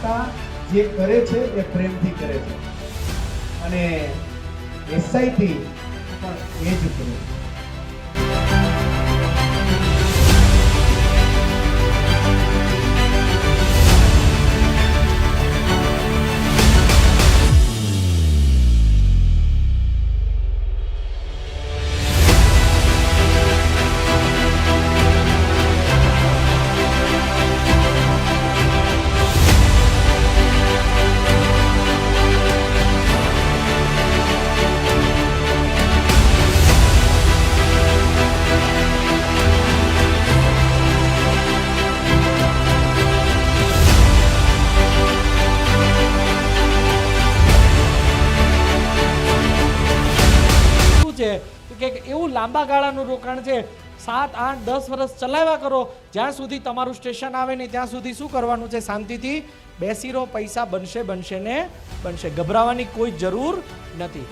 માતા જે કરે છે એ પ્રેમથી કરે છે અને એસઆઈટી પણ એ જ કરે છે. કે એવું લાંબા ગાળાનું રોકાણ છે, 7, 8, 10 વર્ષ ચલાવ્યા કરો, જ્યાં સુધી તમારું સ્ટેશન આવે નહીં ત્યાં સુધી શું કરવાનું છે? શાંતિથી બેસી રહો. પૈસા બનશે ને બનશે, ગભરાવાની કોઈ જરૂર નથી.